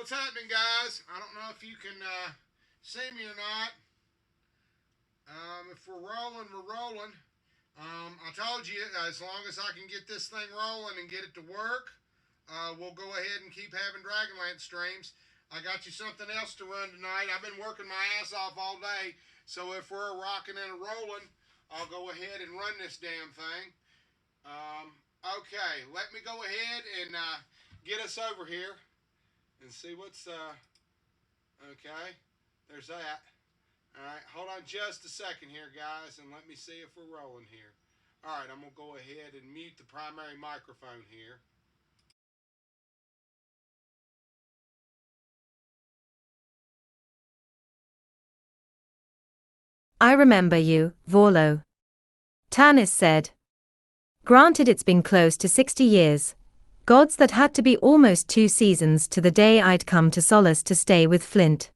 What's happening, guys? I don't know if you can see me or not. If we're rolling, we're rolling. I told you, as long as I can get this thing rolling and get it to work, we'll go ahead and keep having DragonLance streams. I got you something else to run tonight. I've been working my ass off all day, so if we're rocking and rolling, I'll go ahead and run this damn thing. Okay, let me go ahead and get us over here and see what's, okay, there's that. All right, hold on just a second here, guys, and let me see if we're rolling here. All right, I'm going to go ahead and mute the primary microphone here. I remember you, Vallo. Tanis said. Granted, it's been close to 60 years. Gods, that had to be almost 2 seasons to the day I'd come to Solace to stay with Flint.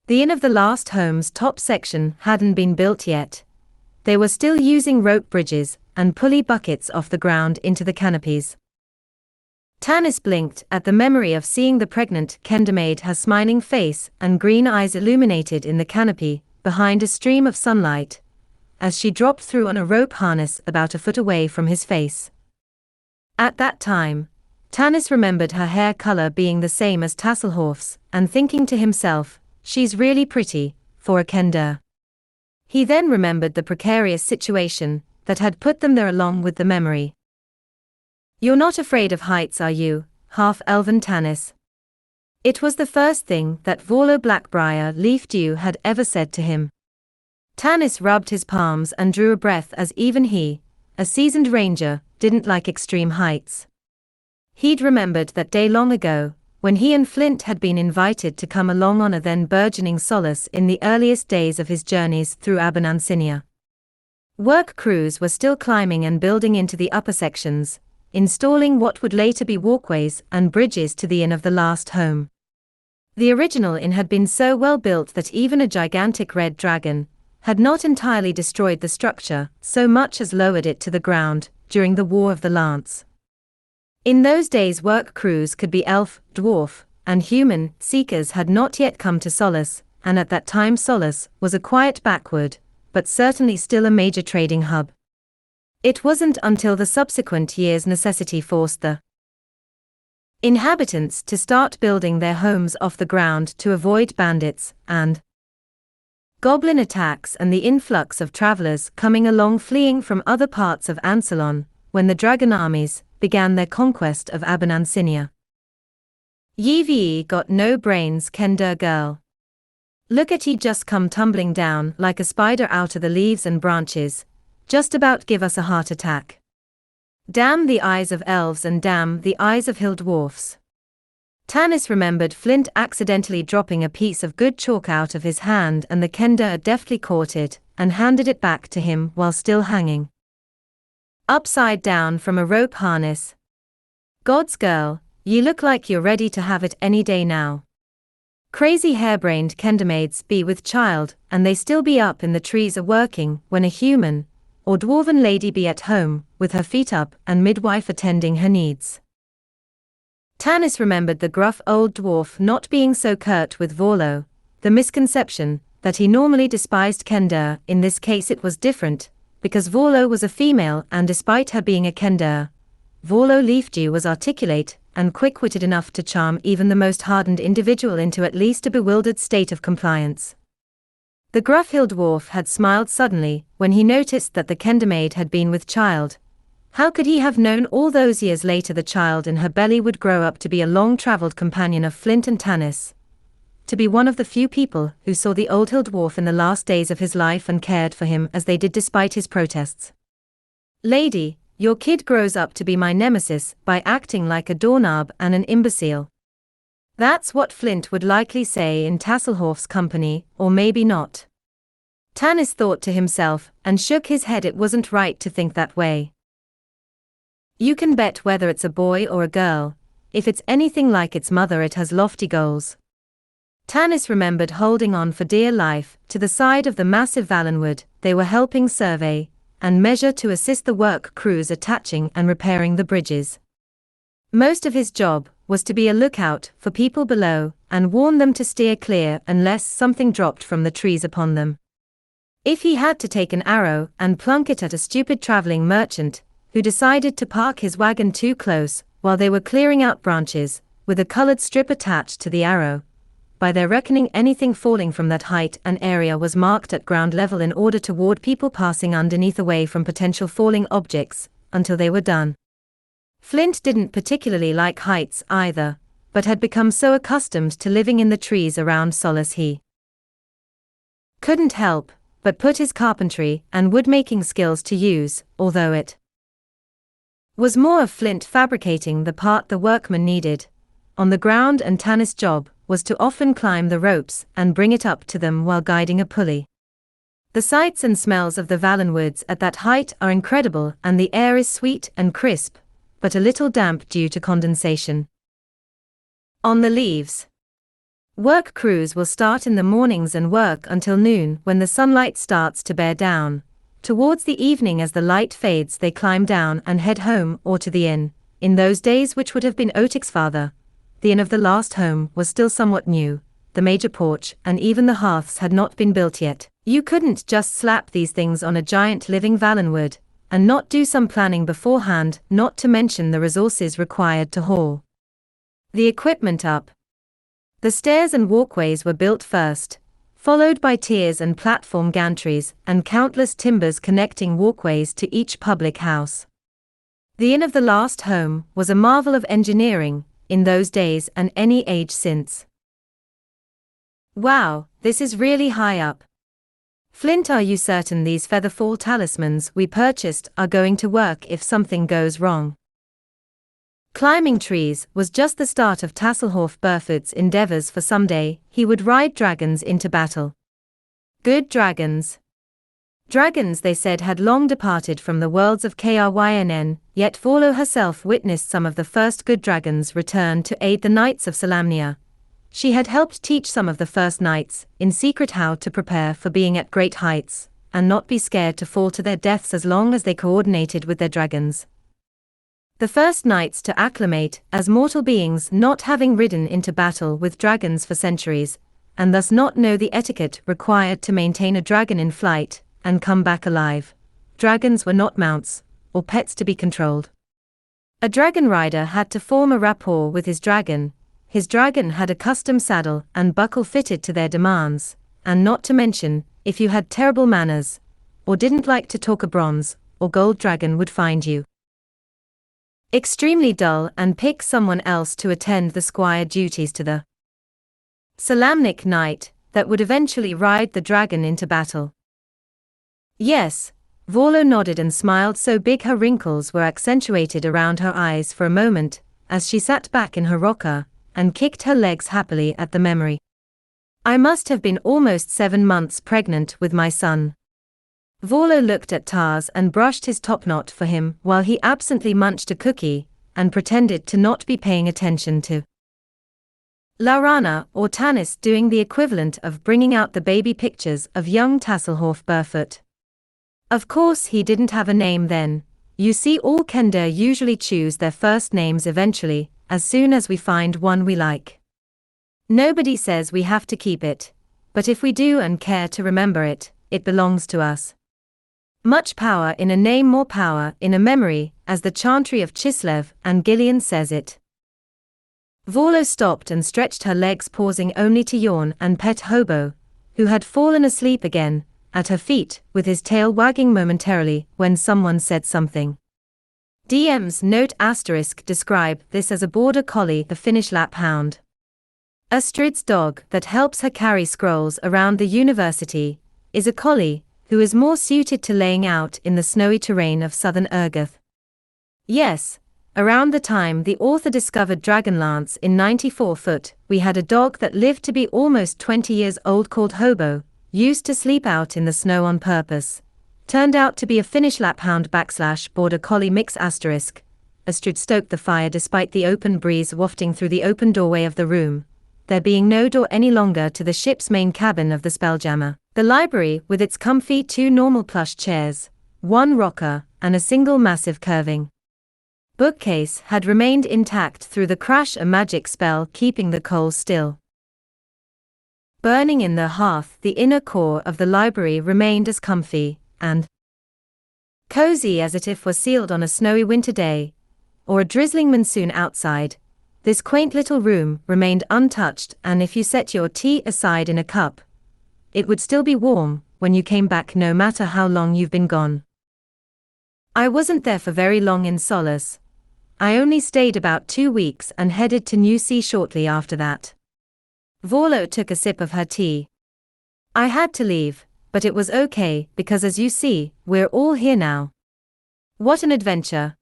The inn of the last home's top section hadn't been built yet. They were still using rope bridges and pulley buckets off the ground into the canopies. Tanis blinked at the memory of seeing the pregnant Kendamaid, her smiling face and green eyes illuminated in the canopy behind a stream of sunlight, as she dropped through on a rope harness about a foot away from his face. At that time, Tanis remembered her hair color being the same as Tasslehoff's, and thinking to himself, she's really pretty, for a Kender. He then remembered the precarious situation that had put them there along with the memory. You're not afraid of heights, are you, half-elven Tanis? It was the first thing that Vallo Blackbriar Leafdew had ever said to him. Tanis rubbed his palms and drew a breath, as even he, a seasoned ranger, didn't like extreme heights. He'd remembered that day long ago, when he and Flint had been invited to come along on a then burgeoning Solace in the earliest days of his journeys through Abanansinia. Work crews were still climbing and building into the upper sections, installing what would later be walkways and bridges to the inn of the last home. The original inn had been so well built that even a gigantic red dragon had not entirely destroyed the structure so much as lowered it to the ground during the War of the Lance. In those days, work crews could be elf, dwarf, and human. Seekers had not yet come to Solace, and at that time Solace was a quiet backward, but certainly still a major trading hub. It wasn't until the subsequent years necessity forced the inhabitants to start building their homes off the ground to avoid bandits and goblin attacks and the influx of travelers coming along fleeing from other parts of Ansalon, when the dragon armies began their conquest of Abanansinia. Ye got no brains, Kender girl. Look at ye just come tumbling down like a spider out of the leaves and branches, just about give us a heart attack. Damn the eyes of elves and damn the eyes of hill dwarfs. Tanis remembered Flint accidentally dropping a piece of good chalk out of his hand, and the Kender deftly caught it and handed it back to him while still hanging upside down from a rope harness. God's girl, you look like you're ready to have it any day now. Crazy harebrained Kendamaids be with child, and they still be up in the trees a-working, when a human or dwarven lady be at home, with her feet up and midwife attending her needs. Tanis remembered the gruff old dwarf not being so curt with Vallo, the misconception that he normally despised Kender. In this case it was different, because Vallo was a female, and despite her being a Kender, Vallo Leafdew was articulate and quick-witted enough to charm even the most hardened individual into at least a bewildered state of compliance. The gruff hill dwarf had smiled suddenly when he noticed that the Kendamaid had been with child. How could he have known all those years later the child in her belly would grow up to be a long-traveled companion of Flint and Tanis? To be one of the few people who saw the old hill dwarf in the last days of his life and cared for him as they did despite his protests. Lady, your kid grows up to be my nemesis by acting like a doorknob and an imbecile. That's what Flint would likely say in Tasslehoff's company, or maybe not. Tanis thought to himself and shook his head. It wasn't right to think that way. You can bet whether it's a boy or a girl, if it's anything like its mother it has lofty goals. Tanis remembered holding on for dear life to the side of the massive Valenwood they were helping survey and measure to assist the work crews attaching and repairing the bridges. Most of his job was to be a lookout for people below and warn them to steer clear unless something dropped from the trees upon them. If he had to take an arrow and plunk it at a stupid traveling merchant who decided to park his wagon too close while they were clearing out branches, with a colored strip attached to the arrow, by their reckoning anything falling from that height and area was marked at ground level in order to ward people passing underneath away from potential falling objects until they were done. Flint didn't particularly like heights either, but had become so accustomed to living in the trees around Solace he couldn't help but put his carpentry and wood-making skills to use, although it was more of Flint fabricating the part the workmen needed on the ground, and Tanis' job was to often climb the ropes and bring it up to them while guiding a pulley. The sights and smells of the Vallon woods at that height are incredible, and the air is sweet and crisp, but a little damp due to condensation on the leaves. Work crews will start in the mornings and work until noon when the sunlight starts to bear down. Towards the evening, as the light fades, they climb down and head home or to the inn. In those days, which would have been Otik's father, the inn of the last home was still somewhat new. The major porch and even the hearths had not been built yet. You couldn't just slap these things on a giant living Vallonwood and not do some planning beforehand, not to mention the resources required to haul the equipment up. The stairs and walkways were built first, followed by tiers and platform gantries and countless timbers connecting walkways to each public house. The inn of the last home was a marvel of engineering in those days and any age since. Wow, this is really high up. Flint, are you certain these featherfall talismans we purchased are going to work if something goes wrong? Climbing trees was just the start of Tasslehoff Burrfoot's endeavors, for someday he would ride dragons into battle. Good dragons. Dragons, they said, had long departed from the worlds of Kryn, yet Vallo herself witnessed some of the first good dragons return to aid the knights of Solamnia. She had helped teach some of the first knights in secret how to prepare for being at great heights, and not be scared to fall to their deaths as long as they coordinated with their dragons. The first knights to acclimate as mortal beings, not having ridden into battle with dragons for centuries, and thus not know the etiquette required to maintain a dragon in flight and come back alive. Dragons were not mounts or pets to be controlled. A dragon rider had to form a rapport with his dragon. His dragon had a custom saddle and buckle fitted to their demands, and not to mention, if you had terrible manners or didn't like to talk, a bronze or gold dragon would find you extremely dull and pick someone else to attend the squire duties to the Solamnic knight that would eventually ride the dragon into battle. Yes, Vallo nodded and smiled so big her wrinkles were accentuated around her eyes for a moment, as she sat back in her rocker and kicked her legs happily at the memory. I must have been almost 7 months pregnant with my son. Vallo looked at Tars and brushed his topknot for him while he absently munched a cookie and pretended to not be paying attention to Laurana or Tanis doing the equivalent of bringing out the baby pictures of young Tasslehoff Burrfoot. Of course he didn't have a name then. You see, all Kender usually choose their first names eventually, as soon as we find one we like. Nobody says we have to keep it, but if we do and care to remember it, it belongs to us. Much power in a name, more power in a memory, as the chantry of Chislev and Gillian says it. Vallo stopped and stretched her legs, pausing only to yawn and pet Hobo, who had fallen asleep again, at her feet, with his tail wagging momentarily when someone said something. DM's note * describe this as a border collie, the Finnish laphound. Astrid's dog that helps her carry scrolls around the university is a collie who is more suited to laying out in the snowy terrain of southern Urgoth. Yes, around the time the author discovered DragonLance in 94 foot, we had a dog that lived to be almost 20 years old called Hobo, used to sleep out in the snow on purpose. Turned out to be a Finnish laphound / border collie mix *. Astrid stoked the fire despite the open breeze wafting through the open doorway of the room, there being no door any longer to the ship's main cabin of the Spelljammer. The library, with its comfy 2 normal plush chairs, 1 rocker, and a single massive curving bookcase had remained intact through the crash, a magic spell keeping the coals still. Burning in the hearth, the inner core of the library remained as comfy and cozy as it if were sealed on a snowy winter day, or a drizzling monsoon outside. This quaint little room remained untouched, and if you set your tea aside in a cup, it would still be warm when you came back, no matter how long you've been gone. I wasn't there for very long in Solace. I only stayed about 2 weeks and headed to New Sea shortly after that. Vallo took a sip of her tea. I had to leave, but it was okay, because as you see, we're all here now. What an adventure.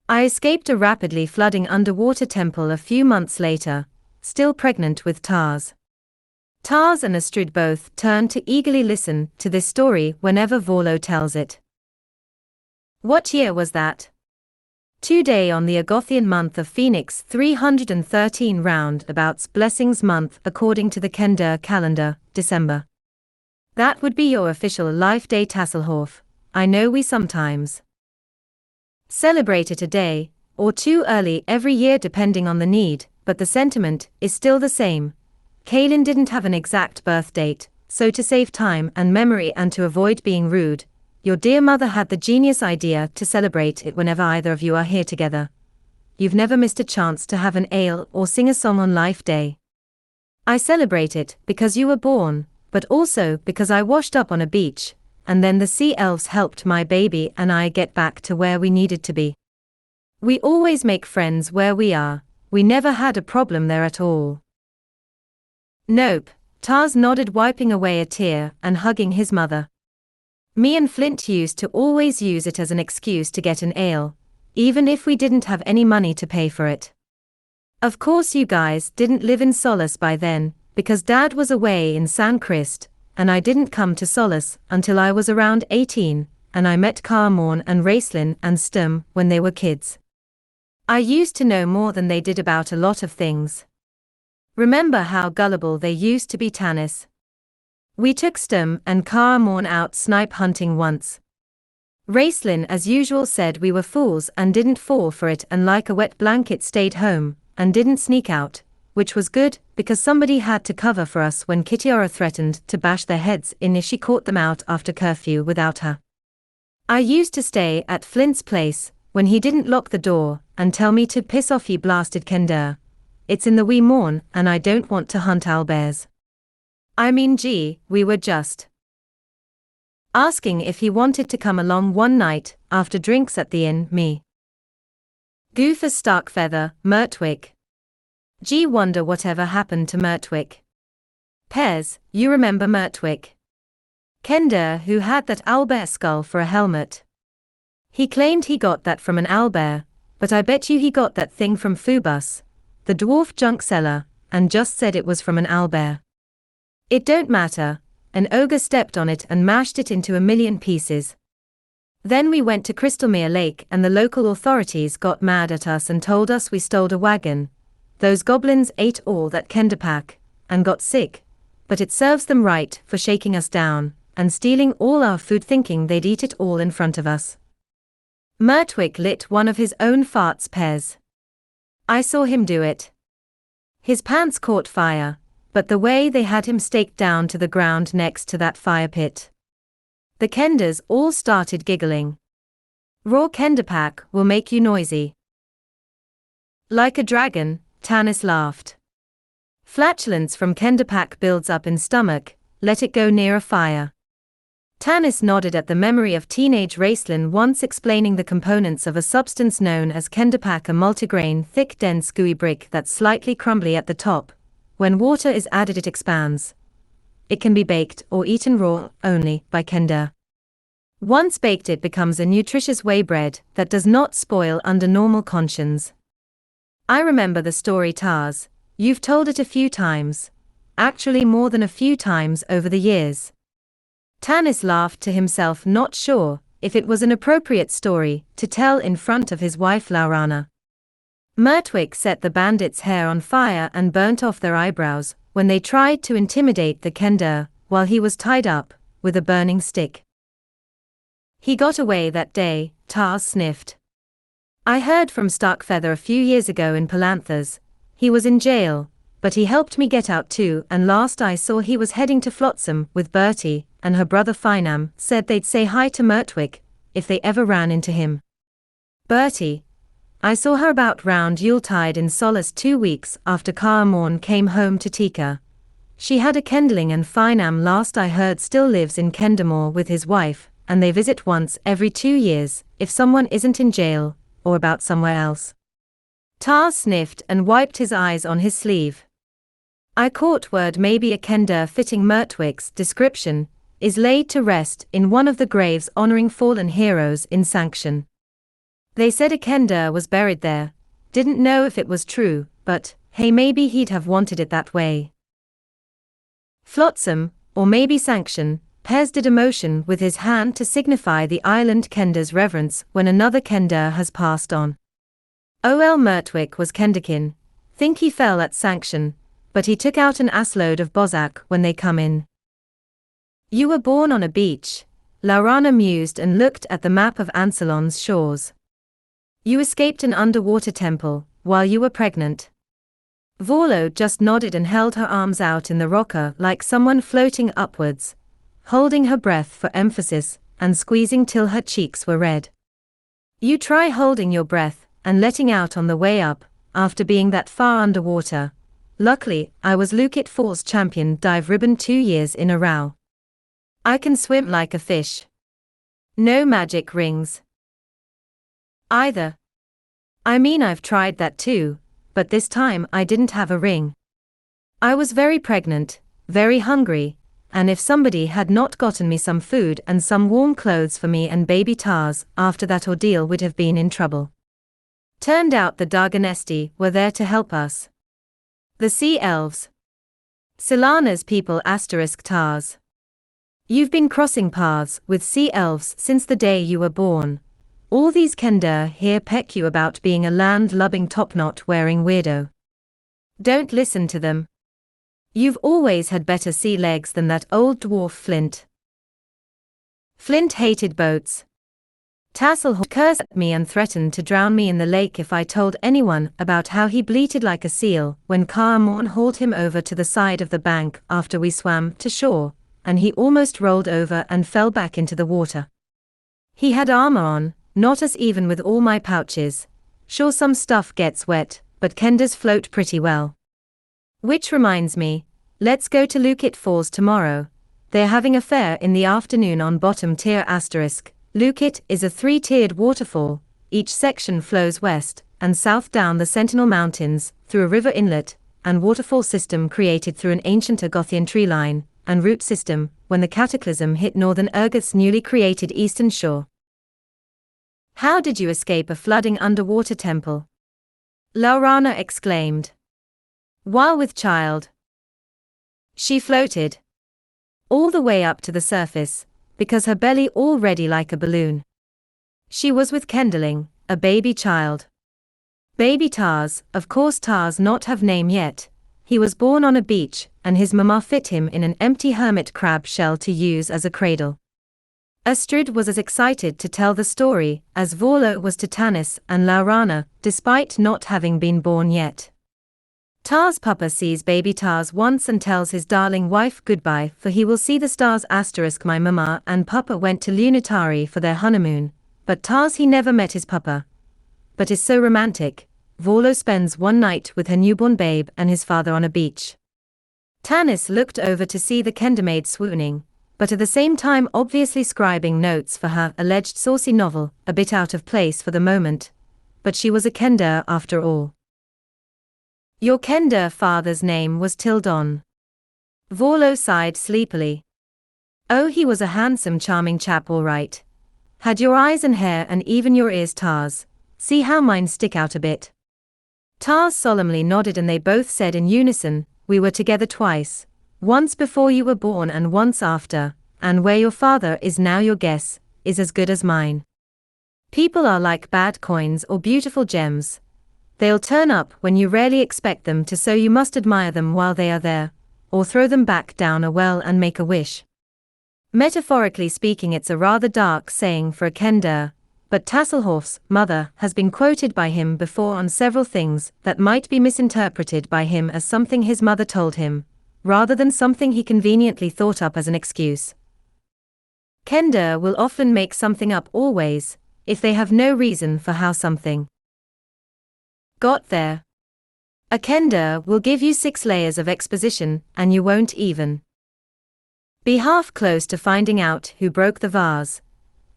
I escaped a rapidly flooding underwater temple a few months later, still pregnant with Tars. Tars and Astrid both turned to eagerly listen to this story whenever Vallo tells it. What year was that? 2 day on the Agothian month of Phoenix 313 roundabouts blessings month according to the Kender calendar, December. That would be your official life day, Tasslehoff. I know we sometimes celebrate it a day or two early every year depending on the need, but the sentiment is still the same. Kaylin didn't have an exact birth date, so to save time and memory and to avoid being rude, your dear mother had the genius idea to celebrate it whenever either of you are here together. You've never missed a chance to have an ale or sing a song on Life Day. I celebrate it because you were born, but also because I washed up on a beach, and then the sea elves helped my baby and I get back to where we needed to be. We always make friends where we are. We never had a problem there at all. Nope, Tars nodded, wiping away a tear and hugging his mother. Me and Flint used to always use it as an excuse to get an ale, even if we didn't have any money to pay for it. Of course you guys didn't live in Solace by then, because Dad was away in San Crist, and I didn't come to Solace until I was around 18, and I met Carmorn and Racelyn and Stum when they were kids. I used to know more than they did about a lot of things. Remember how gullible they used to be, Tanis? We took Stum and Carmorn out snipe hunting once. Racelyn as usual said we were fools and didn't fall for it, and like a wet blanket stayed home and didn't sneak out, which was good because somebody had to cover for us when Kitiora threatened to bash their heads in if she caught them out after curfew without her. I used to stay at Flint's place when he didn't lock the door and tell me to piss off, you blasted Kender. It's in the wee morn and I don't want to hunt owlbears. I mean, gee, we were just asking if he wanted to come along one night after drinks at the inn. Me, Goofer, Starkfeather, Mertwick. Gee, wonder whatever happened to Mertwick. Pez, you remember Mertwick? Kender, who had that owlbear skull for a helmet. He claimed he got that from an owlbear, but I bet you he got that thing from Phubus, the dwarf junk seller, and just said it was from an owlbear. It don't matter, an ogre stepped on it and mashed it into a million pieces. Then we went to Crystalmere Lake and the local authorities got mad at us and told us we stole a wagon. Those goblins ate all that Kenderpack and got sick, but it serves them right for shaking us down and stealing all our food, thinking they'd eat it all in front of us. Mertwick lit one of his own farts, Pez. I saw him do it. His pants caught fire, but the way they had him staked down to the ground next to that fire pit. The Kenders all started giggling. Raw Kenderpack will make you noisy. Like a dragon, Tanis laughed. Flatulence from Kenderpack builds up in stomach, let it go near a fire. Tanis nodded at the memory of teenage Racelyn once explaining the components of a substance known as Kenderpack, a multigrain, thick, dense, gooey brick that's slightly crumbly at the top. When water is added it expands. It can be baked or eaten raw only by Kender. Once baked it becomes a nutritious whey bread that does not spoil under normal conditions. I remember the story, Tars. You've told it a few times. Actually more than a few times over the years. Tanis laughed to himself, not sure if it was an appropriate story to tell in front of his wife Laurana. Mertwick set the bandits' hair on fire and burnt off their eyebrows when they tried to intimidate the Kender while he was tied up with a burning stick. He got away that day, Tars sniffed. I heard from Starkfeather a few years ago in Palanthas. He was in jail, but he helped me get out too, and last I saw he was heading to Flotsam with Bertie, and her brother Finam said they'd say hi to Mertwick if they ever ran into him. Bertie. I saw her about round Yuletide in Solace 2 weeks after Carmorn came home to Tika. She had a Kendling, and Finam last I heard still lives in Kendamore with his wife, and they visit once every 2 years, if someone isn't in jail, or about somewhere else. Tars sniffed and wiped his eyes on his sleeve. I caught word maybe a Kender fitting Mertwick's description is laid to rest in one of the graves honoring fallen heroes in Sanction. They said a Kender was buried there. Didn't know if it was true, but hey, maybe he'd have wanted it that way. Flotsam, or maybe Sanction, Pez did a motion with his hand to signify the island Kender's reverence when another Kender has passed on. O.L. Mertwick was Kenderkin. Think he fell at Sanction, but he took out an assload of Bozak when they come in. You were born on a beach, Laurana mused and looked at the map of Ansalon's shores. You escaped an underwater temple while you were pregnant. Vallo just nodded and held her arms out in the rocker like someone floating upwards, holding her breath for emphasis and squeezing till her cheeks were red. You try holding your breath and letting out on the way up after being that far underwater. Luckily, I was Lukit Falls champion dive ribbon 2 years in a row. I can swim like a fish. No magic rings. Either. I mean, I've tried that too, but this time I didn't have a ring. I was very pregnant, very hungry, and if somebody had not gotten me some food and some warm clothes for me and baby Tars after that ordeal, we'd have been in trouble. Turned out the Darganesti were there to help us. The Sea Elves. Silana's people *Tars. You've been crossing paths with Sea Elves since the day you were born. All these Kender here peck you about being a land-lubbing top-knot-wearing weirdo. Don't listen to them. You've always had better sea legs than that old dwarf Flint. Flint hated boats. Tasslehoff cursed at me and threatened to drown me in the lake if I told anyone about how he bleated like a seal when Carmorn hauled him over to the side of the bank after we swam to shore, and he almost rolled over and fell back into the water. He had armor on, not as even with all my pouches. Sure, some stuff gets wet, but Kenders float pretty well. Which reminds me, let's go to Lukit Falls tomorrow. They're having a fair in the afternoon on bottom tier *. Lukit is a 3-tiered waterfall. Each section flows west and south down the Sentinel Mountains, through a river inlet and waterfall system created through an ancient Argothian tree line and root system when the cataclysm hit northern Urgith's newly created eastern shore. How did you escape a flooding underwater temple? Laurana exclaimed. While with child. She floated all the way up to the surface, because her belly already like a balloon. She was with Kendling, a baby child. Baby Tars, of course Tars not have name yet. He was born on a beach, and his mama fit him in an empty hermit crab shell to use as a cradle. Astrid was as excited to tell the story as Vallo was to Tanis and Laurana, despite not having been born yet. Tars' papa sees baby Tars once and tells his darling wife goodbye, for he will see the stars *. My mama and papa went to Lunitari for their honeymoon, but Tars he never met his papa. But is so romantic. Vallo spends one night with her newborn babe and his father on a beach. Tanis looked over to see the Kendermaid swooning, but at the same time obviously scribing notes for her alleged saucy novel, a bit out of place for the moment. But she was a Kender after all. Your Kender father's name was Tildon. Vallo sighed sleepily. Oh, he was a handsome charming chap all right. Had your eyes and hair and even your ears, Tars. See how mine stick out a bit. Tars solemnly nodded and they both said in unison, we were together twice. Once before you were born and once after, and where your father is now your guess, is as good as mine. People are like bad coins or beautiful gems. They'll turn up when you rarely expect them to, so you must admire them while they are there, or throw them back down a well and make a wish. Metaphorically speaking, it's a rather dark saying for a Kender, but Tasslehoff's mother has been quoted by him before on several things that might be misinterpreted by him as something his mother told him, rather than something he conveniently thought up as an excuse. Kender will often make something up always, if they have no reason for how something got there. A Kender will give you 6 layers of exposition, and you won't even be half close to finding out who broke the vase,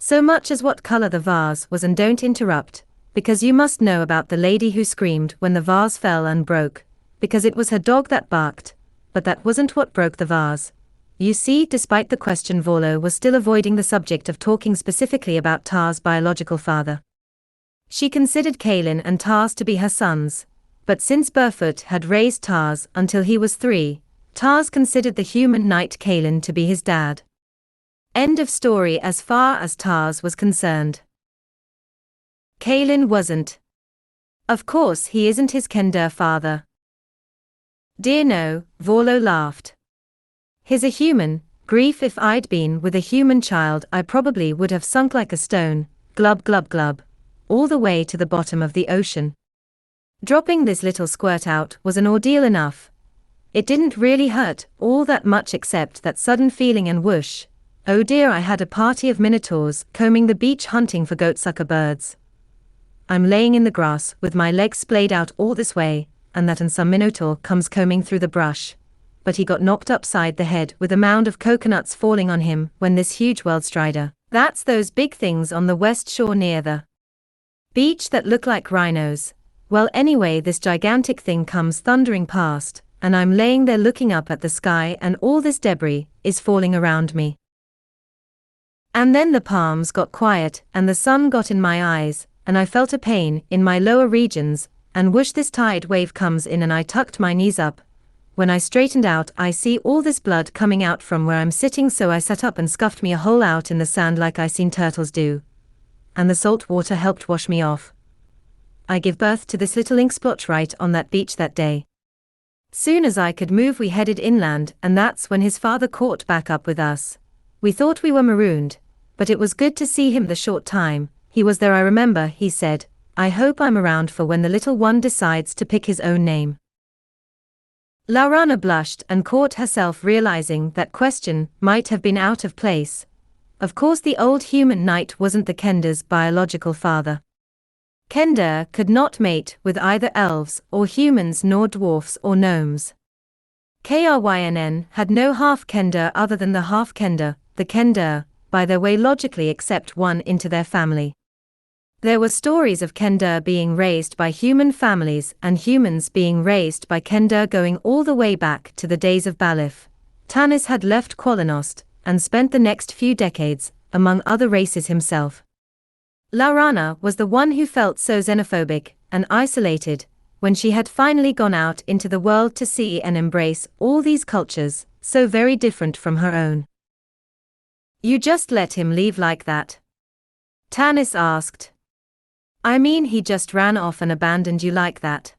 so much as what color the vase was. And don't interrupt, because you must know about the lady who screamed when the vase fell and broke, because it was her dog that barked, but that wasn't what broke the vase. You see, despite the question, Vallo was still avoiding the subject of talking specifically about Tar's biological father. She considered Kaelin and Tars to be her sons, but since Burrfoot had raised Tars until he was 3, Tars considered the human knight Kaelin to be his dad. End of story as far as Tars was concerned. Kaelin wasn't. Of course he isn't his Kender father. Dear no, Vallo laughed. He's a human. Grief, if I'd been with a human child I probably would have sunk like a stone, glub glub glub, all the way to the bottom of the ocean. Dropping this little squirt out was an ordeal enough. It didn't really hurt all that much except that sudden feeling and whoosh. Oh dear, I had a party of minotaurs combing the beach hunting for goatsucker birds. I'm laying in the grass with my legs splayed out all this way, and that and some minotaur comes combing through the brush. But he got knocked upside the head with a mound of coconuts falling on him when this huge wildstrider, that's those big things on the west shore near the beach that look like rhinos. Well anyway, this gigantic thing comes thundering past, and I'm laying there looking up at the sky and all this debris is falling around me. And then the palms got quiet and the sun got in my eyes, and I felt a pain in my lower regions, and whoosh, this tide wave comes in and I tucked my knees up. When I straightened out I see all this blood coming out from where I'm sitting, so I sat up and scuffed me a hole out in the sand like I seen turtles do. And the salt water helped wash me off. I give birth to this little ink splotch right on that beach that day. Soon as I could move we headed inland, and that's when his father caught back up with us. We thought we were marooned, but it was good to see him the short time he was there. I remember he said, I hope I'm around for when the little one decides to pick his own name. Laurana blushed and caught herself realizing that question might have been out of place. Of course the old human knight wasn't the Kender's biological father. Kender could not mate with either elves or humans nor dwarfs or gnomes. Kryn had no half-Kender other than the half-Kender, the Kender, by their way logically except one into their family. There were stories of Kender being raised by human families and humans being raised by Kender going all the way back to the days of Balif. Tanis had left Qualinost and spent the next few decades among other races himself. Laurana was the one who felt so xenophobic and isolated when she had finally gone out into the world to see and embrace all these cultures, so very different from her own. You just let him leave like that? Tanis asked. I mean, he just ran off and abandoned you like that.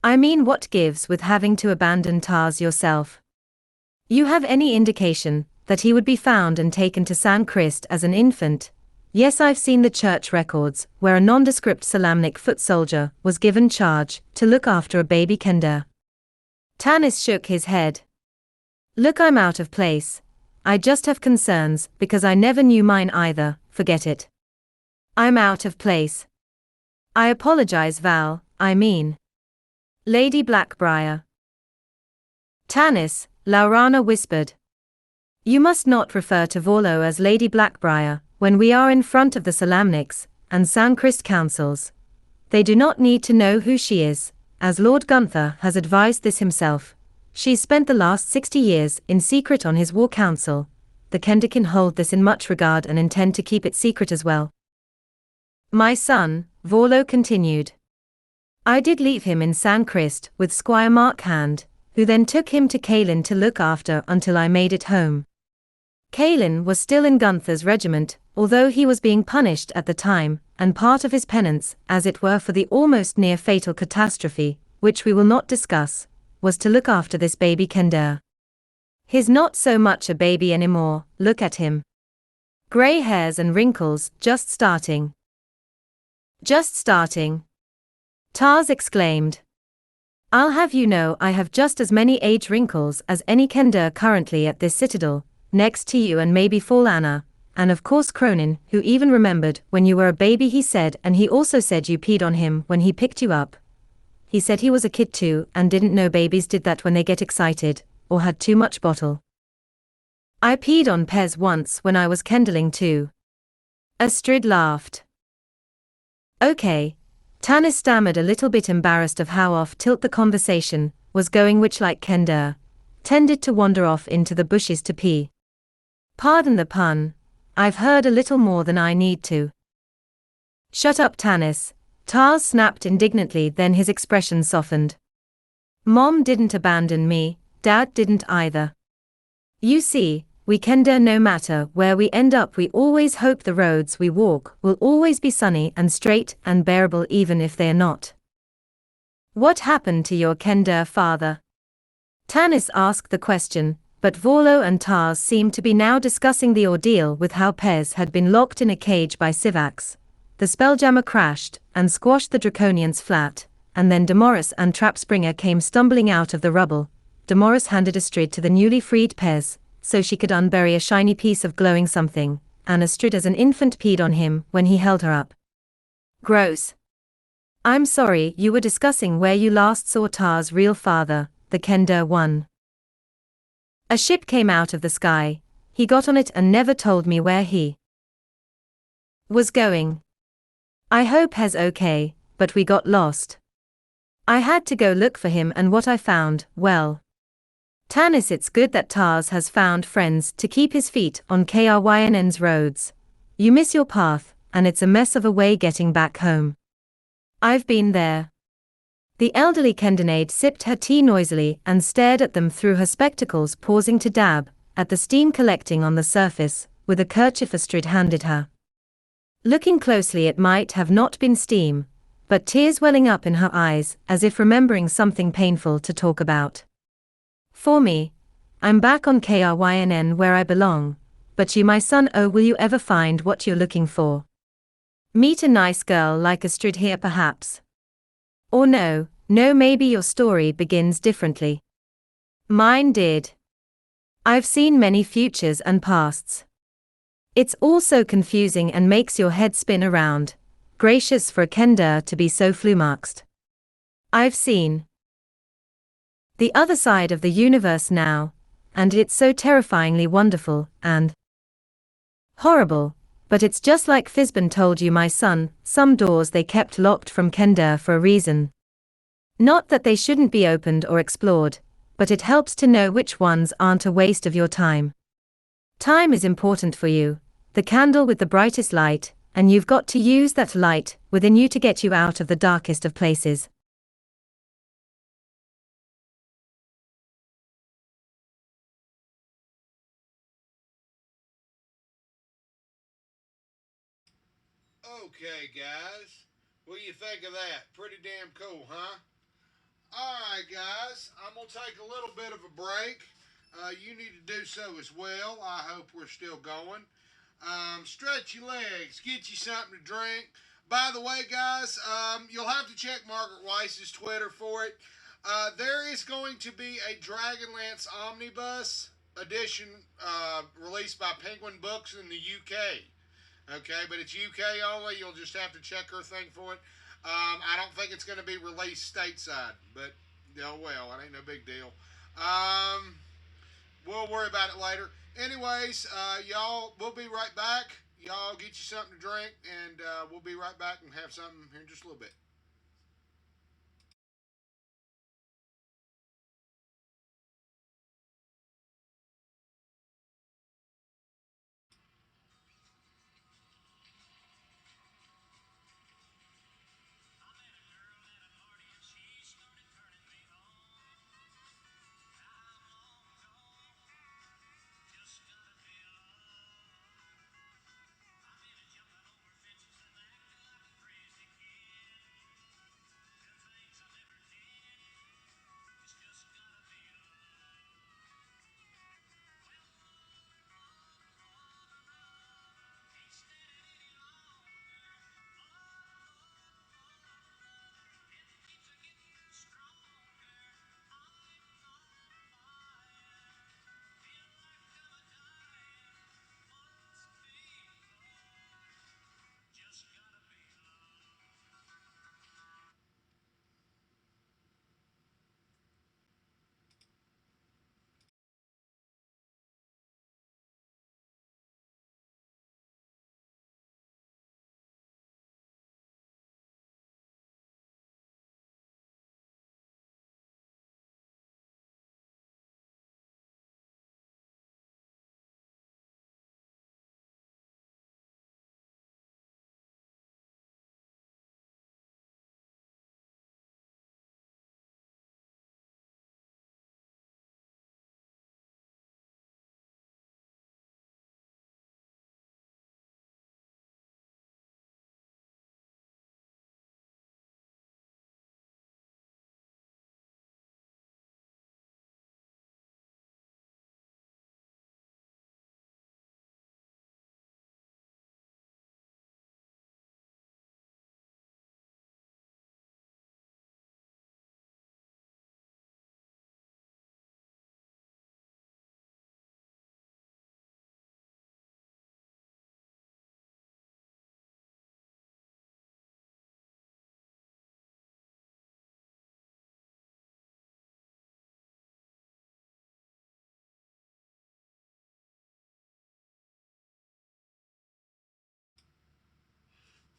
I mean, what gives with having to abandon Tars yourself? You have any indication that he would be found and taken to San Crist as an infant? Yes, I've seen the church records where a nondescript Salamnic foot soldier was given charge to look after a baby Kender. Tanis shook his head. Look, I'm out of place. I just have concerns because I never knew mine either, forget it. I'm out of place. I apologize, Val, I mean Lady Blackbriar. Tanis, Laurana whispered. You must not refer to Vallo as Lady Blackbriar when we are in front of the Salamnics and San Crist councils. They do not need to know who she is, as Lord Gunther has advised this himself. She's spent the last 60 years in secret on his war council. The Kenderkin hold this in much regard and intend to keep it secret as well. My son, Vallo continued. I did leave him in San Crist with Squire Markhand, who then took him to Kaelin to look after until I made it home. Kaelin was still in Gunther's regiment, although he was being punished at the time, and part of his penance, as it were, for the almost near fatal catastrophe, which we will not discuss, was to look after this baby Kender. He's not so much a baby anymore, look at him. Grey hairs and wrinkles just starting. Just starting. Tars exclaimed. I'll have you know I have just as many age wrinkles as any Kender currently at this citadel, next to you and maybe Fall Anna, and of course Cronin, who even remembered when you were a baby he said, and he also said you peed on him when he picked you up. He said he was a kid too and didn't know babies did that when they get excited, or had too much bottle. I peed on Pez once when I was kendling too. Astrid laughed. Okay. Tanis stammered, a little bit embarrassed of how off tilt the conversation was going, which like Kender tended to wander off into the bushes to pee. Pardon the pun, I've heard a little more than I need to. Shut up, Tanis, Tars snapped indignantly, then his expression softened. Mom didn't abandon me, Dad didn't either. You see, we Kender, no matter where we end up, we always hope the roads we walk will always be sunny and straight and bearable, even if they're not. What happened to your Kender father? Tanis asked the question, but Vallo and Tars seemed to be now discussing the ordeal with how Pez had been locked in a cage by Sivax. The Spelljammer crashed and squashed the Draconians flat, and then Demoris and Trapspringer came stumbling out of the rubble. Demoris handed Astrid to the newly freed Pez, so she could unbury a shiny piece of glowing something, and Astrid as an infant peed on him when he held her up. Gross. I'm sorry, you were discussing where you last saw Tar's real father, the Kender one. A ship came out of the sky, he got on it and never told me where he was going. I hope he's okay, but we got lost. I had to go look for him, and what I found, well. Tanis, it's good that Tars has found friends to keep his feet on KRYNN's roads. You miss your path, and it's a mess of a way getting back home. I've been there. The elderly Kendenade sipped her tea noisily and stared at them through her spectacles, pausing to dab at the steam collecting on the surface with a kerchief Astrid handed her. Looking closely, it might have not been steam, but tears welling up in her eyes as if remembering something painful to talk about. For me, I'm back on KRYNN where I belong, but you, my son, oh, will you ever find what you're looking for? Meet a nice girl like Astrid here perhaps? Or no, maybe your story begins differently. Mine did. I've seen many futures and pasts. It's all so confusing and makes your head spin around. Gracious for a Kender to be so flummoxed. I've seen the other side of the universe now, and it's so terrifyingly wonderful and horrible, but it's just like Fizban told you, my son, some doors they kept locked from Kender for a reason. Not that they shouldn't be opened or explored, but it helps to know which ones aren't a waste of your time. Time is important for you, the candle with the brightest light, and you've got to use that light within you to get you out of the darkest of places. Okay, guys. What do you think of that? Pretty damn cool, huh? Alright, guys. I'm going to take a little bit of a break. You need to do so as well. I hope we're still going. Stretch your legs. Get you something to drink. By the way, guys, you'll have to check Margaret Weiss's Twitter for it. There is going to be a Dragonlance Omnibus edition released by Penguin Books in the UK. Okay, but it's UK only. You'll just have to check her thing for it. I don't think it's going to be released stateside, but oh well, it ain't no big deal. We'll worry about it later. Anyways, y'all, we'll be right back. Y'all get you something to drink, and we'll be right back and have something here in just a little bit.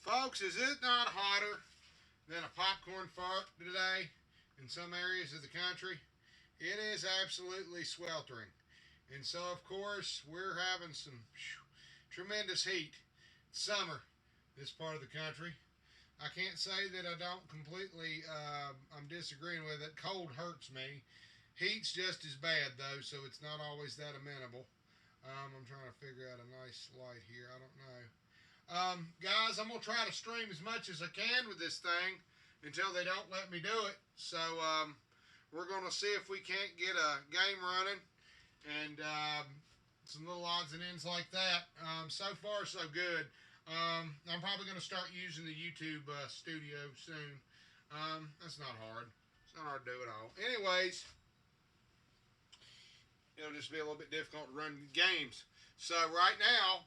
Folks, is it not hotter than a popcorn fart today in some areas of the country? It is absolutely sweltering. And so, of course, we're having some tremendous heat. It's summer, this part of the country. I can't say that I don't completely, I'm disagreeing with it. Cold hurts me. Heat's just as bad, though, so it's not always that amenable. I'm trying to figure out a nice light here. I don't know. Guys, I'm going to try to stream as much as I can with this thing until they don't let me do it. So, we're going to see if we can't get a game running and some little odds and ends like that. So far, so good. I'm probably going to start using the YouTube studio soon. That's not hard. It's not hard to do at all. Anyways, it'll just be a little bit difficult to run games. So right now,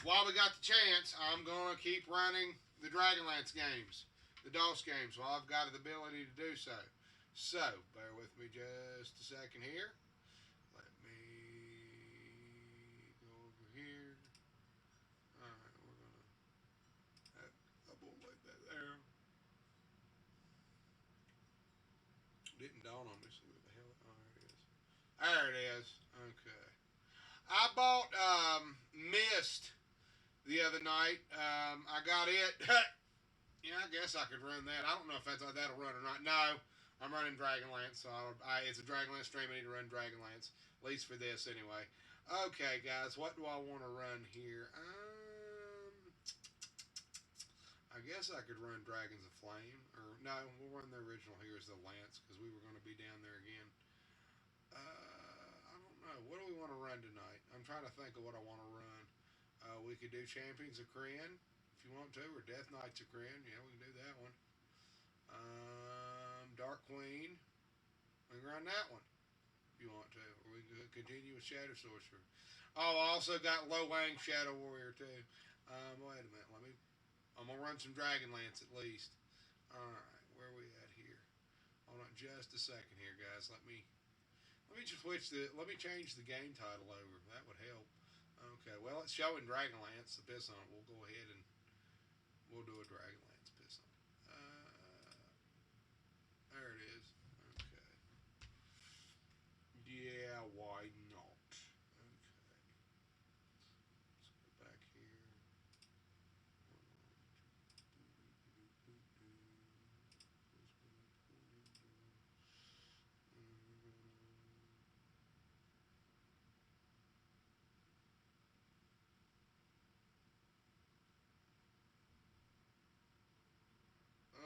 while we got the chance, I'm going to keep running the DragonLance games, the DOS games, while I've got the ability to do so. So, bear with me just a second here. Let me go over here. Alright, we're going to I won't like that there. Didn't dawn on me. So what the hell? Oh, there it is. There it is. Okay. I bought Mist the other night. I got it. Yeah, I guess I could run that. I don't know if that'll run or not. No, I'm running DragonLance, so it's a DragonLance stream. I need to run DragonLance, at least for this anyway. Okay, guys, what do I want to run here? I guess I could run Dragons of Flame, or no, we'll run the original here as the Lance, because we were going to be down there again. I don't know. What do we want to run tonight? I'm trying to think of what I want to run. We could do Champions of Krynn, if you want to, or Death Knights of Krynn. Yeah, we can do that one. Dark Queen. We can run that one, if you want to. Or we could continue with Shadow Sorcerer. Oh, I also got Lo Wang Shadow Warrior, too. Wait a minute. I'm going to run some DragonLance at least. Alright, where are we at here? Hold on just a second here, guys. Let me change the game title over. That would help. Okay, well, it's showing DragonLance, the piss on it. We'll go ahead and we'll do a DragonLance piss on it. There it is. Okay. Yeah, why not? Okay. Let's go back here.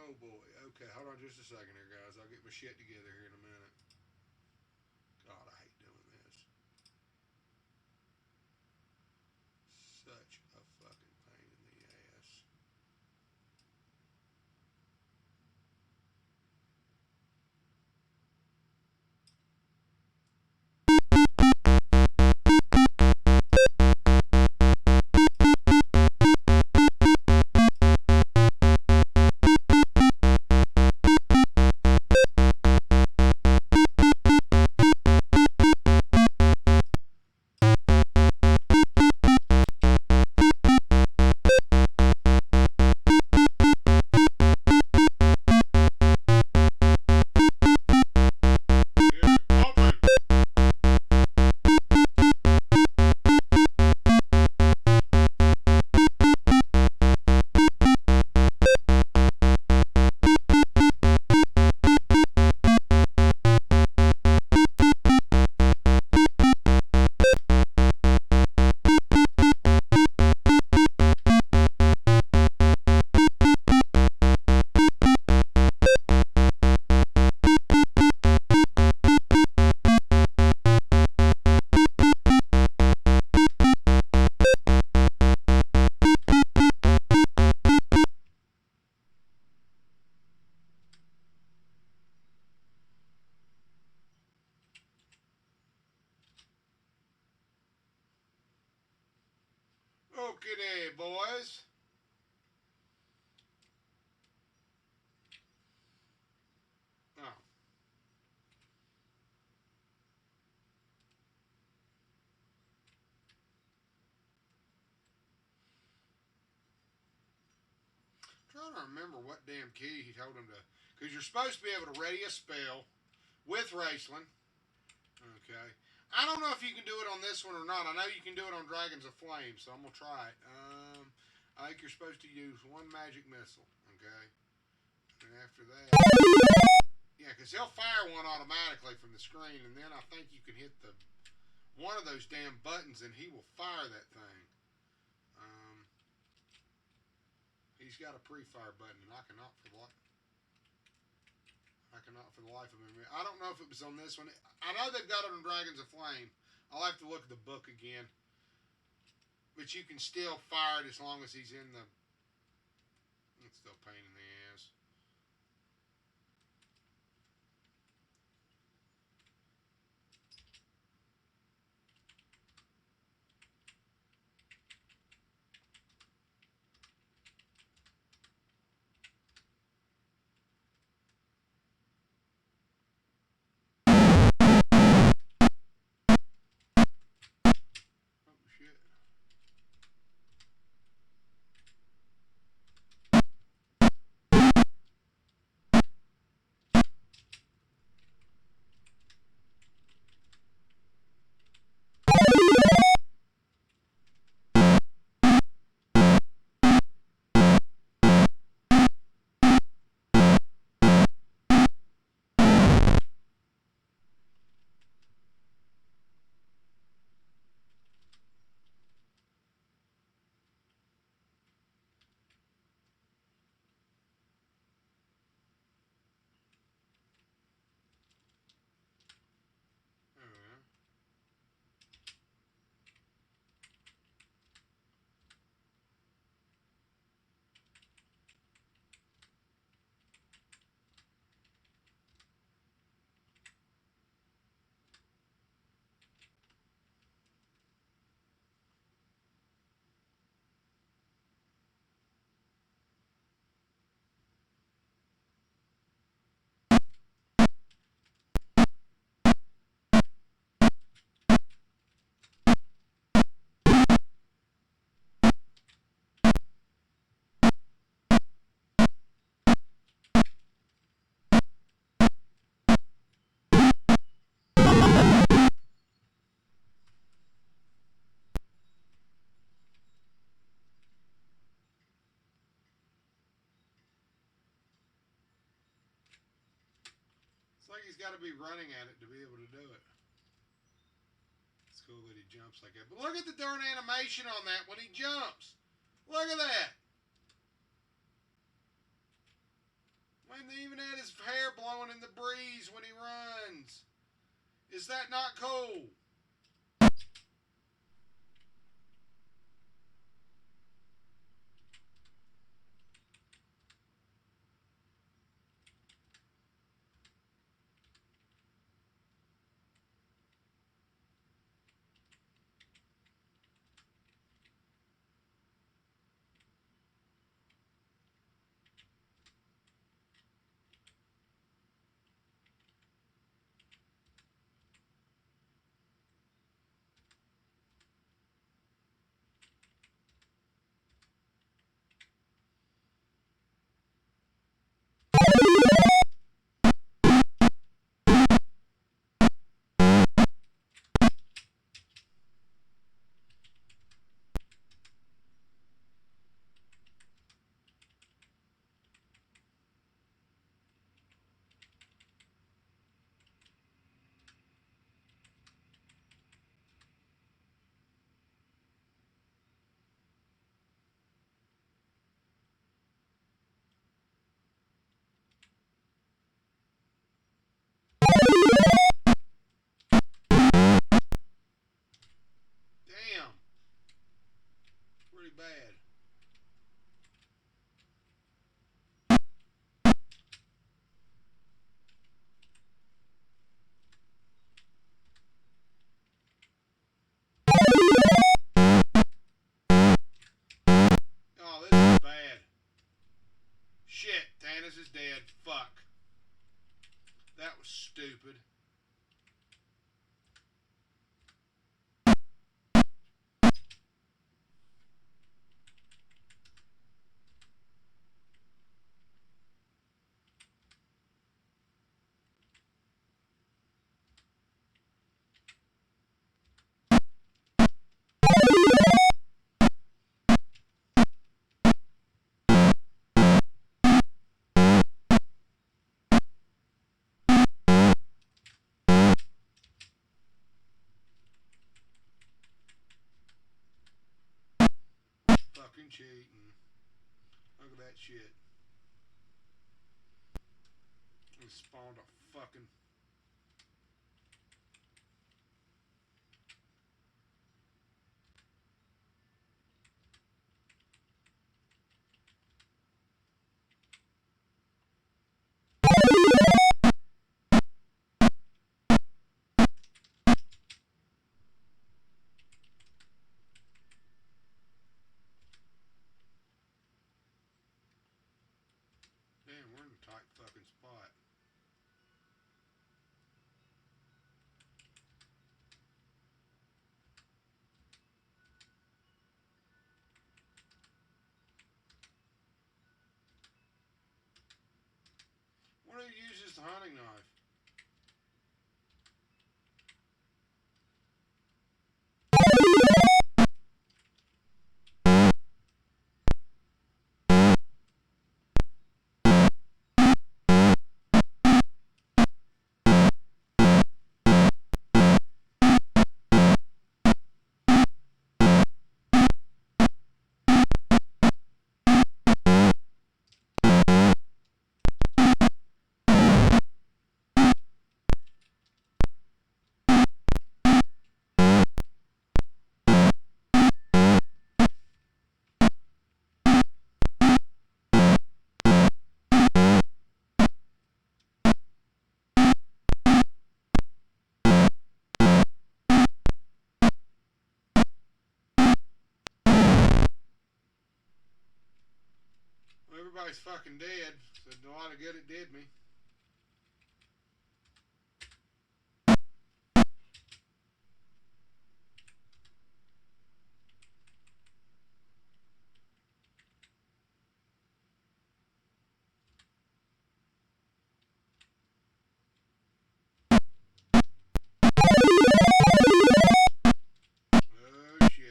Oh boy. Okay, hold on just a second here, guys. I'll get my shit together here in a minute. God, I hate doing this. Such a fucking pain in the ass. Okay, boys. Oh. trying to remember what damn key he told him to. Because you're supposed to be able to ready a spell with Raceland. Okay. I don't know if you can do it on this one or not. I know you can do it on Dragons of Flame, so I'm going to try it. I think you're supposed to use one magic missile. Okay. And after that... Yeah, because he'll fire one automatically from the screen, and then I think you can hit the one of those damn buttons, and he will fire that thing. He's got a pre-fire button, and I cannot for the life of me. I don't know if it was on this one. I know they've got it on Dragons of Flame. I'll have to look at the book again. But you can still fire it as long as he's in the... It's still a pain in the ass. Shit. It's like he's got to be running at it to be able to do it. It's cool that he jumps like that. But look at the darn animation on that when he jumps. Look at that. Man, they even had his hair blowing in the breeze when he runs. Is that not cool? cheating. Look at that shit. It spawned a fucking... Damn, we're in a tight fucking spot. What do you use as the hunting knife? Well, everybody's fucking dead, so a lot of good it did me. Oh shit.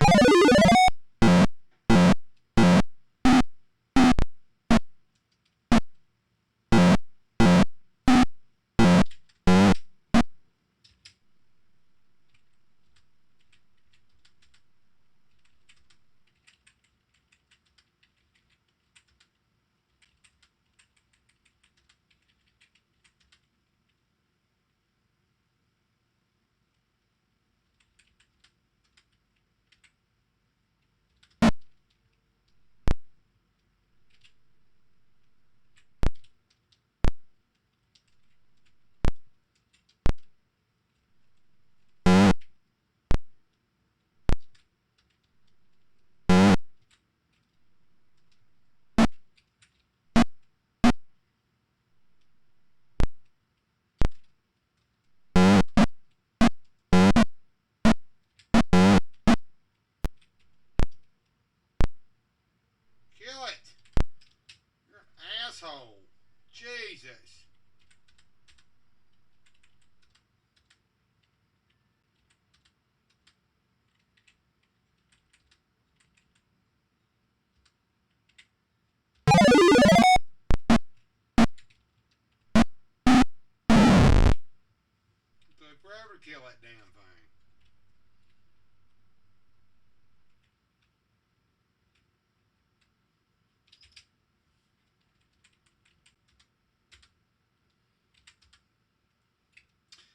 Kill it! You're an asshole. Jesus. It took forever to kill that damn thing.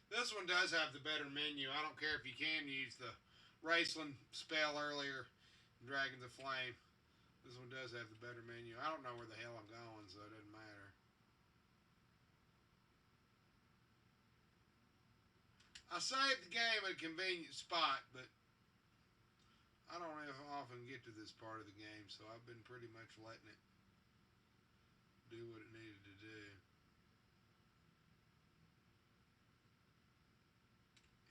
This one does have the better menu. I don't care if you can use the Raceland spell earlier, Dragons of Flame. This one does have the better menu. I don't know where the hell I'm going, so it doesn't matter. I saved the game at a convenient spot, but I don't often get to this part of the game, so I've been pretty much letting it do what it needed to do.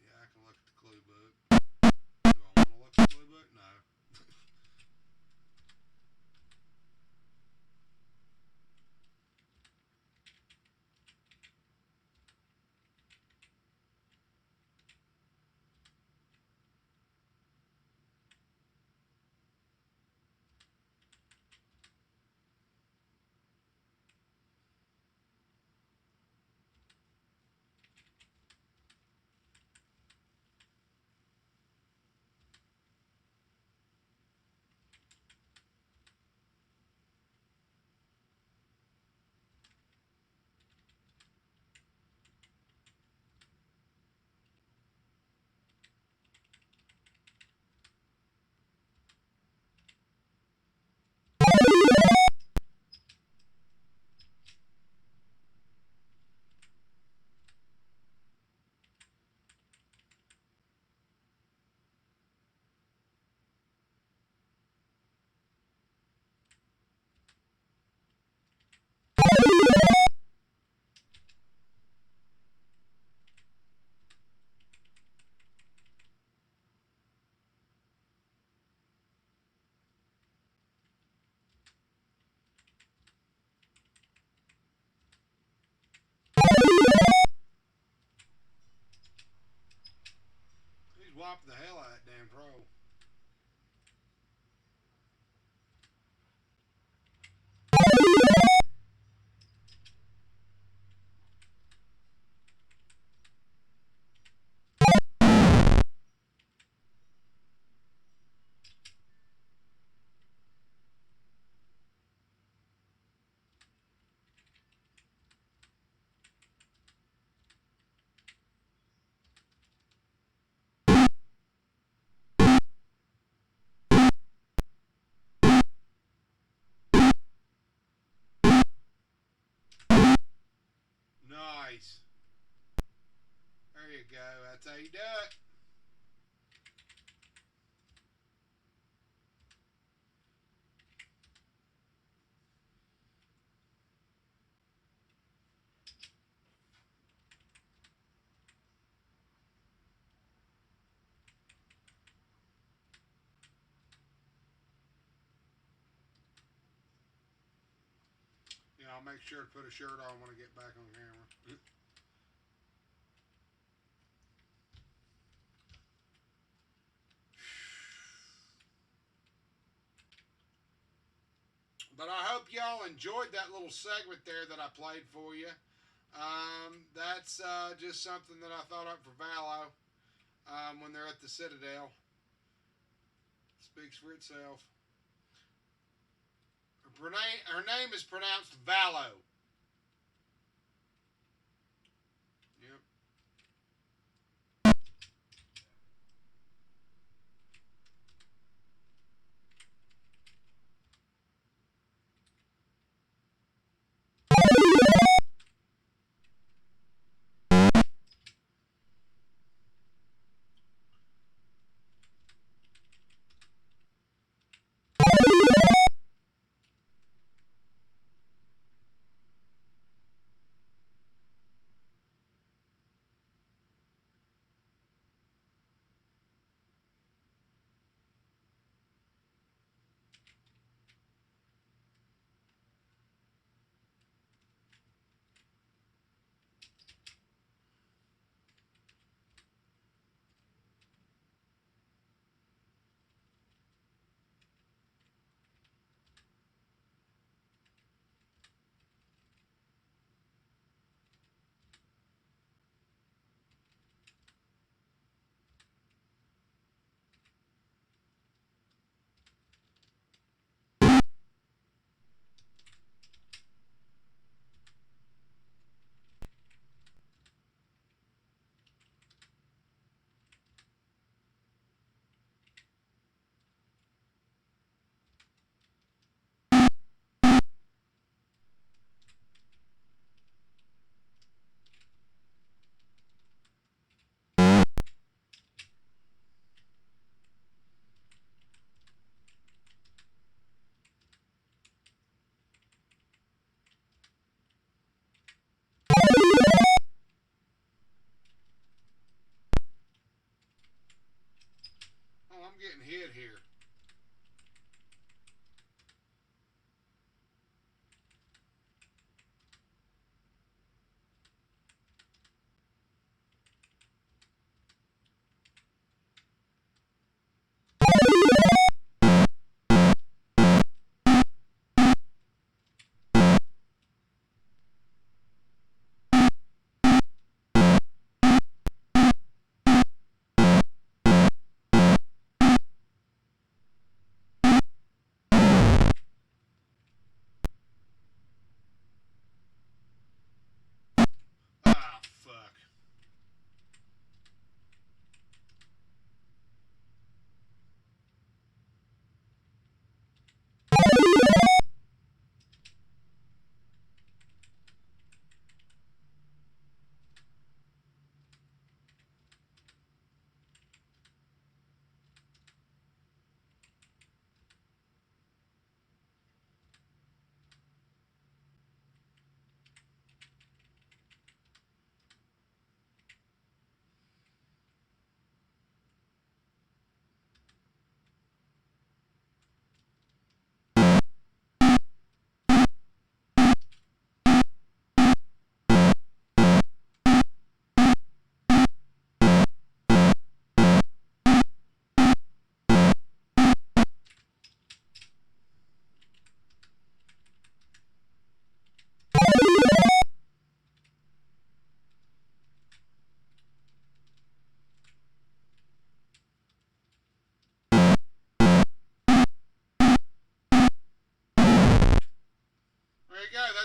Yeah, I can look at the clue book. Do I want to look at the clue book? No. whopped the hell out of that damn troll. Nice. There you go. That's how you do it. Yeah, I'll make sure to put a shirt on when I get back on camera. But I hope y'all enjoyed that little segment there that I played for you. That's just something that I thought up for Vallo when they're at the Citadel. Speaks for itself. Her name is pronounced Vallo. Yep. Oh, I'm getting hit here.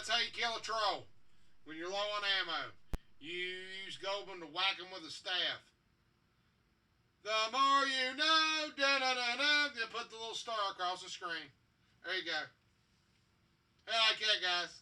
That's how you kill a troll. When you're low on ammo, you use Goblin to whack them with a staff. The more you know, da-da-da-da, then put the little star across the screen. There you go. How like that, guys?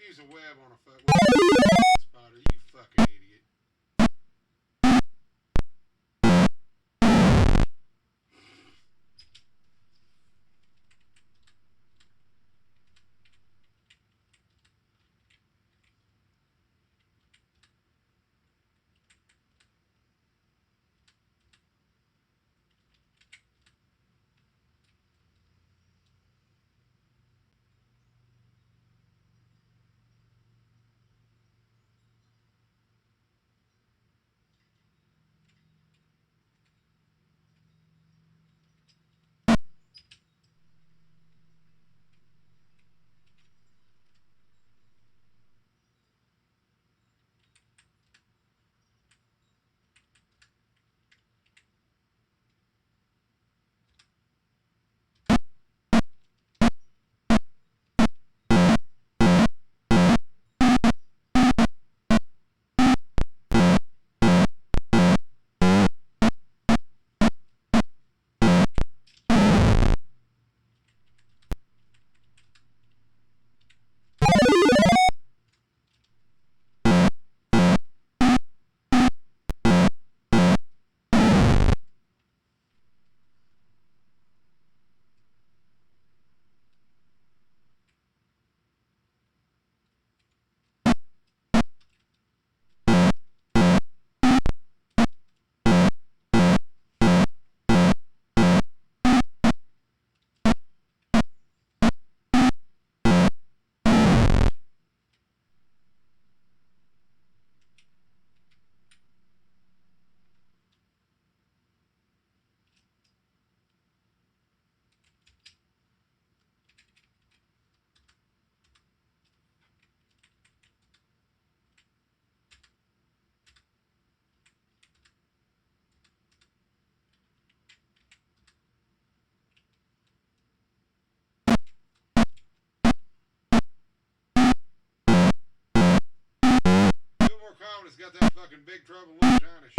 Use a web on a spider. You fucking idiot. Fillmore Commoner's got that fucking Big Trouble in Little China shit.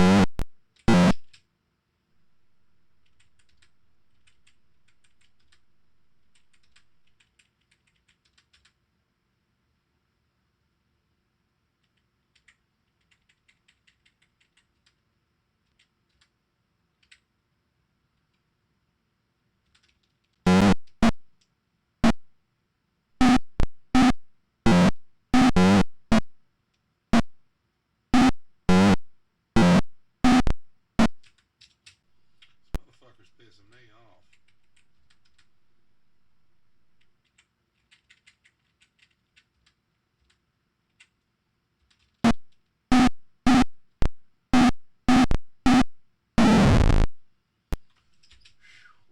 Motherfucker's pissing me off.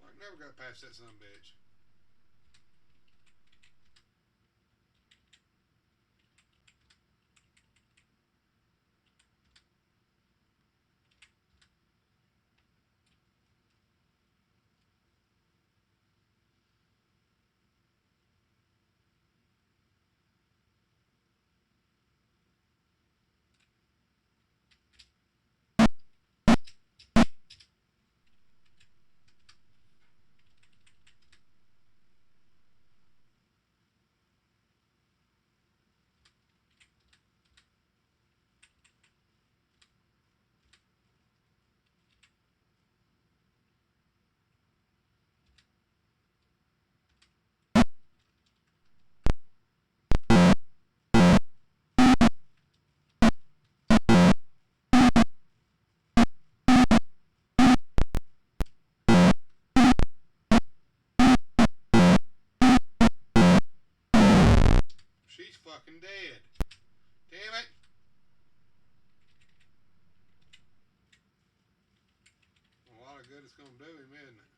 Like, never got past that son of a bitch. fucking dead. Damn it. A lot of good it's going to do him, isn't it?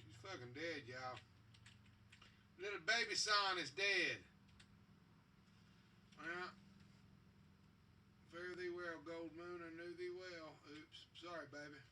She's fucking dead, y'all. Little baby son is dead. Well, fare thee well, Gold Moon, I knew thee well. Oops, sorry, baby.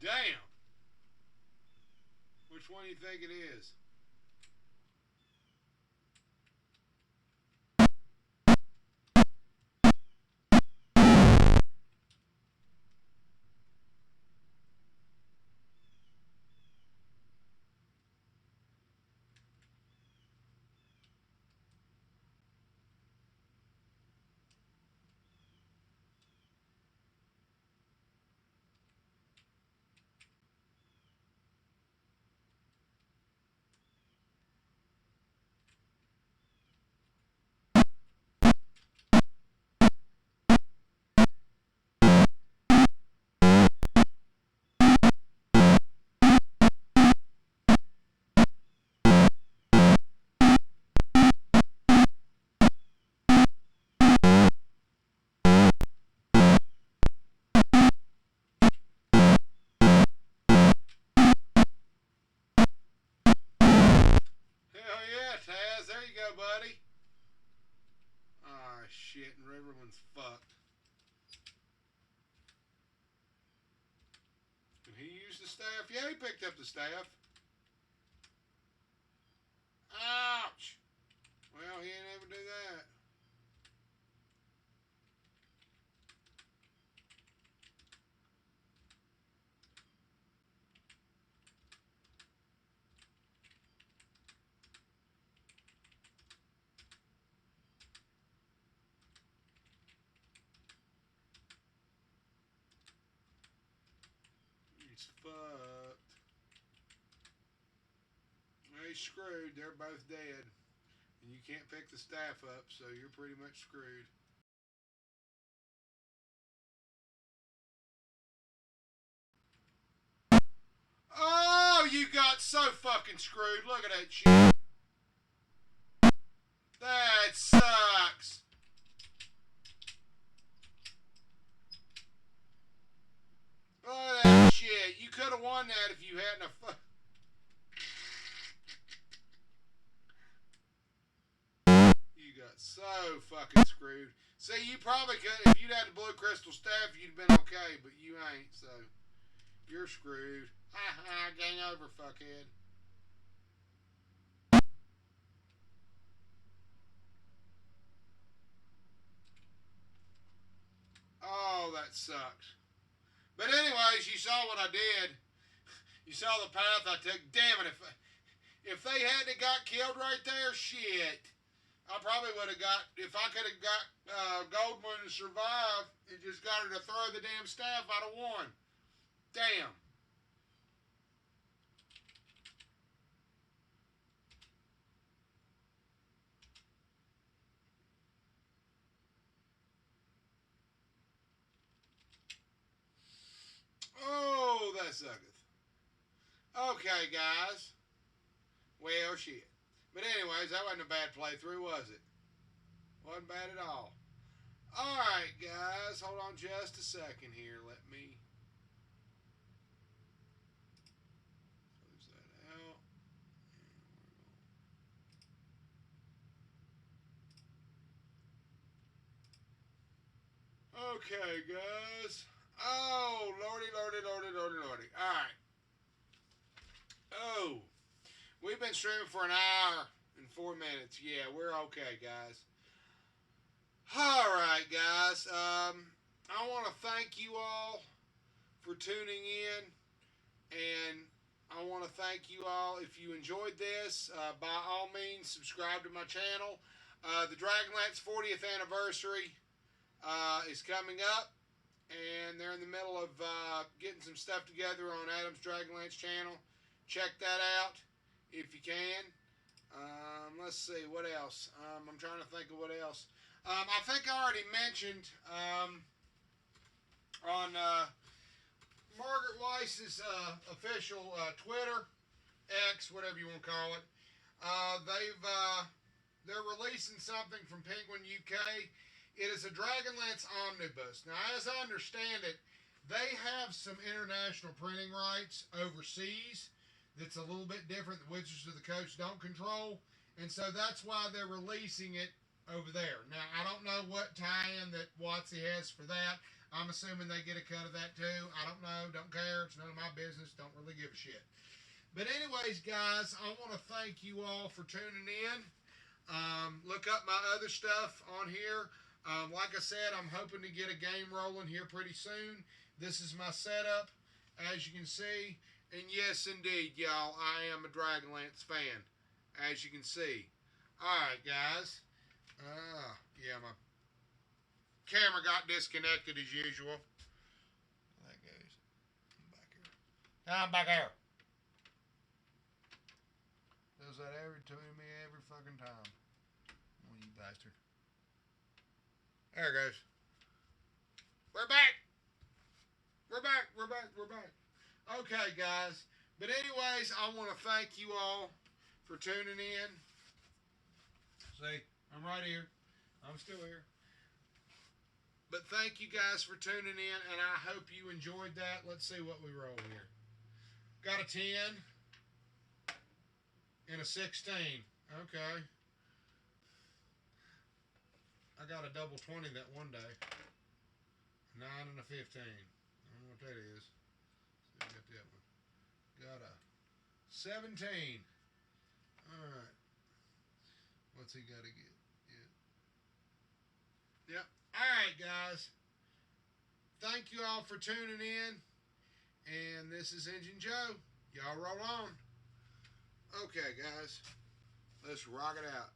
Damn. Which one do you think it is? Hell yeah, Taz. There you go, buddy. Ah, shit, and Riverman's fucked. Did he use the staff? Yeah, he picked up the staff. Ouch! Well, he ain't ever do that. He's fucked. Well, he's screwed. They're both dead. And you can't pick the staff up, so you're pretty much screwed. Oh, you got so fucking screwed. Look at that shit. That sucks. Look at that shit. You could have won that if you hadn't have... You got so fucking screwed. See, you probably could, if you'd had the blue crystal staff, you'd have been okay, but you ain't, so you're screwed. Ha ha, game over, fuckhead. Oh, that sucks. But anyways, you saw what I did. You saw the path I took. Damn it, if they hadn't got killed right there, shit. I probably would have got, if I could have got Goldmoon to survive and just got her to throw the damn staff, I'd have won. Damn. Oh, that sucketh. Okay, guys. Well, shit. But anyways, that wasn't a bad playthrough, was it? Wasn't bad at all. Alright, guys. Hold on just a second here. Let me close that out. Okay, guys. Oh, lordy, lordy, lordy, lordy, lordy. Alright. Oh. We've been streaming for an hour and 4 minutes. Yeah, we're okay, guys. Alright, guys. I want to thank you all for tuning in. And I want to thank you all. If you enjoyed this, by all means, subscribe to my channel. The DragonLance 40th anniversary is coming up, and they're in the middle of getting some stuff together on Adam's DragonLance channel. Check that out if you can. Let's see, what else? I'm trying to think of what else. I think I already mentioned on Margaret Weiss's official Twitter, X, whatever you want to call it. They're releasing something from Penguin UK. It is a DragonLance omnibus. Now, as I understand it, they have some international printing rights overseas that's a little bit different that Wizards of the Coast don't control, and so that's why they're releasing it over there. Now, I don't know what tie-in that WotC has for that. I'm assuming they get a cut of that too. I don't know. Don't care. It's none of my business. Don't really give a shit. But anyways, guys, I want to thank you all for tuning in. Look up my other stuff on here. Like I said, I'm hoping to get a game rolling here pretty soon. This is my setup, as you can see. And yes, indeed, y'all, I am a DragonLance fan, as you can see. All right, guys. Yeah, my camera got disconnected as usual. That goes. I'm back here. I'm back here. Does that to me every fucking time. Oh, you bastard. There it goes. We're back. We're back. We're back. We're back. Okay, guys. But anyways, I want to thank you all for tuning in. See, I'm right here. I'm still here. But thank you guys for tuning in, and I hope you enjoyed that. Let's see what we roll here. Got a 10 and a 16. Okay. I got a double 20 that one day. 9 and a 15. I don't know what that is. See, I got that one. Got a 17. Alright. What's he got to get? Yep. Alright, guys. Thank you all for tuning in. And this is Engine Joe. Y'all roll on. Okay, guys. Let's rock it out.